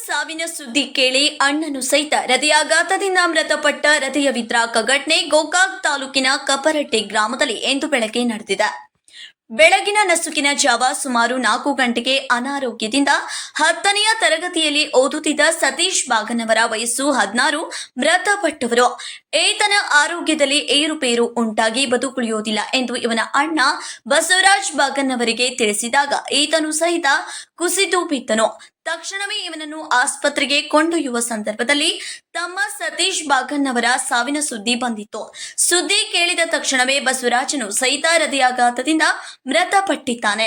ಸಾವಿನ ಸುದ್ದಿ ಕೇಳಿ ಅಣ್ಣನು ಸಹಿತ ಹೃದಯಾಘಾತದಿಂದ ಮೃತಪಟ್ಟ ಹೃದಯ ವಿದ್ರಾವಕ ಘಟನೆ ಗೋಕಾಕ್ ತಾಲೂಕಿನ ಕಪರಟ್ಟೆ ಗ್ರಾಮದಲ್ಲಿ ಇಂದು ಬೆಳಗ್ಗೆ ನಡೆದಿದೆ. ಬೆಳಗಿನ ನಸುಕಿನ ಜಾವ ಸುಮಾರು 4 ಗಂಟೆಗೆ ಅನಾರೋಗ್ಯದಿಂದ 10ನೇ ತರಗತಿಯಲ್ಲಿ ಓದುತ್ತಿದ್ದ ಸತೀಶ್ ಬಾಗನ್ನವರ ವಯಸ್ಸು 16 ಮೃತಪಟ್ಟವರು. ಈತನ ಆರೋಗ್ಯದಲ್ಲಿ ಏರುಪೇರು ಉಂಟಾಗಿ ಬದುಕುಳಿಯುವುದಿಲ್ಲ ಎಂದು ಇವನ ಅಣ್ಣ ಬಸವರಾಜ್ ಬಾಗನ್ನವರಿಗೆ ತಿಳಿಸಿದಾಗ ಈತನು ಸಹಿತ ಕುಸಿದು ಬಿದ್ದನು. ತಕ್ಷಣವೇ ಇವನನ್ನು ಆಸ್ಪತ್ರೆಗೆ ಕೊಂಡೊಯ್ಯುವ ಸಂದರ್ಭದಲ್ಲಿ ತಮ್ಮ ಸತೀಶ್ ಬಾಗನ್ನವರ ಸಾವಿನ ಸುದ್ದಿ ಬಂದಿತ್ತು. ಸುದ್ದಿ ಕೇಳಿದ ತಕ್ಷಣವೇ ಬಸವರಾಜನು ಸಹಿತ ಹೃದಯಾಘಾತದಿಂದ ಮೃತಪಟ್ಟಿದ್ದಾನೆ.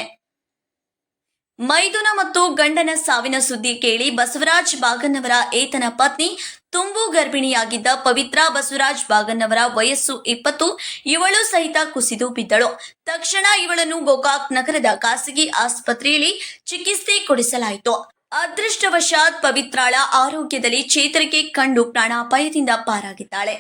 ಮೈದುನ ಮತ್ತು ಗಂಡನ ಸಾವಿನ ಸುದ್ದಿ ಕೇಳಿ ಬಸವರಾಜ್ ಬಾಗನ್ನವರ ಈತನ ಪತ್ನಿ ತುಂಬು ಗರ್ಭಿಣಿಯಾಗಿದ್ದ ಪವಿತ್ರ ಬಸವರಾಜ್ ಬಾಗನ್ನವರ ವಯಸ್ಸು 20 ಇವಳು ಸಹಿತ ಕುಸಿದು ಬಿದ್ದಳು. ತಕ್ಷಣ ಇವಳನ್ನು ಗೋಕಾಕ್ ನಗರದ ಖಾಸಗಿ ಆಸ್ಪತ್ರೆಯಲ್ಲಿ ಚಿಕಿತ್ಸೆ ಕೊಡಿಸಲಾಯಿತು. ಅದೃಷ್ಟವಶಾತ್ ಪವಿತ್ರಾಳ ಆರೋಗ್ಯದಲ್ಲಿ ಚೇತರಿಕೆ ಕಂಡು ಪ್ರಾಣಾಪಾಯದಿಂದ ಪಾರಾಗಿದ್ದಾಳೆ.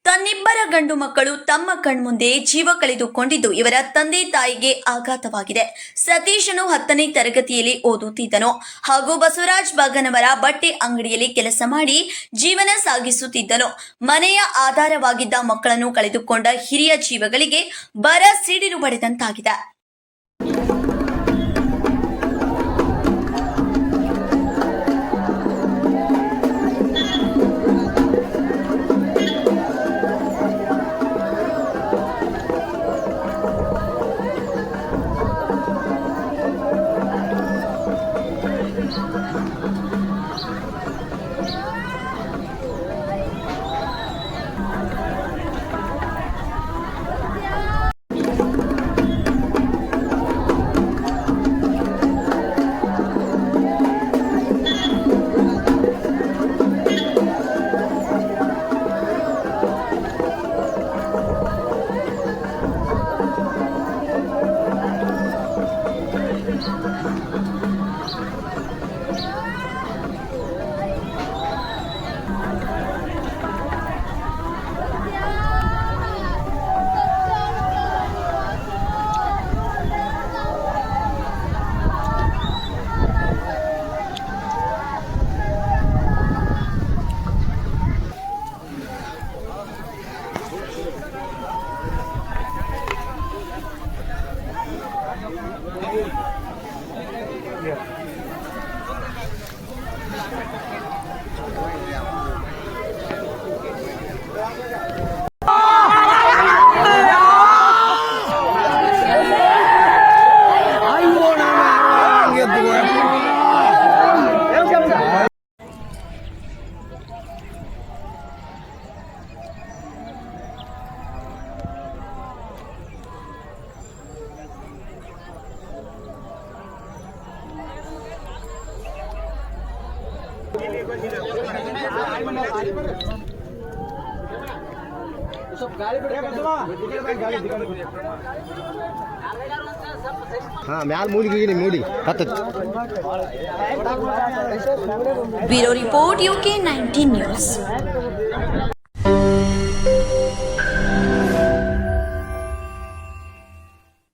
ತನ್ನಿಬ್ಬರ ಗಂಡು ಮಕ್ಕಳು ತಮ್ಮ ಕಣ್ಮುಂದೆ ಜೀವ ಕಳೆದುಕೊಂಡಿದ್ದು ಇವರ ತಂದೆ ತಾಯಿಗೆ ಆಘಾತವಾಗಿದೆ. ಸತೀಶನು 10ನೇ ತರಗತಿಯಲ್ಲಿ ಓದುತ್ತಿದ್ದನು ಹಾಗೂ ಬಸವರಾಜ್ ಬಾಗನ್ನವರ ಬಟ್ಟೆ ಅಂಗಡಿಯಲ್ಲಿ ಕೆಲಸ ಮಾಡಿ ಜೀವನ ಸಾಗಿಸುತ್ತಿದ್ದನು. ಮನೆಯ ಆಧಾರವಾಗಿದ್ದ ಮಕ್ಕಳನ್ನು ಕಳೆದುಕೊಂಡ ಹಿರಿಯ ಜೀವಗಳಿಗೆ ಬರ ಸಿಡಿಲು ಬಡಿದಂತಾಗಿದೆ. ಮ್ಯಾಲ ಮೂಲಿಗೆ ಮೂಡಿ ಬ್ಯೂರೋ ರಿಪೋರ್ಟ್ UK 19 ನ್ಯೂಸ್.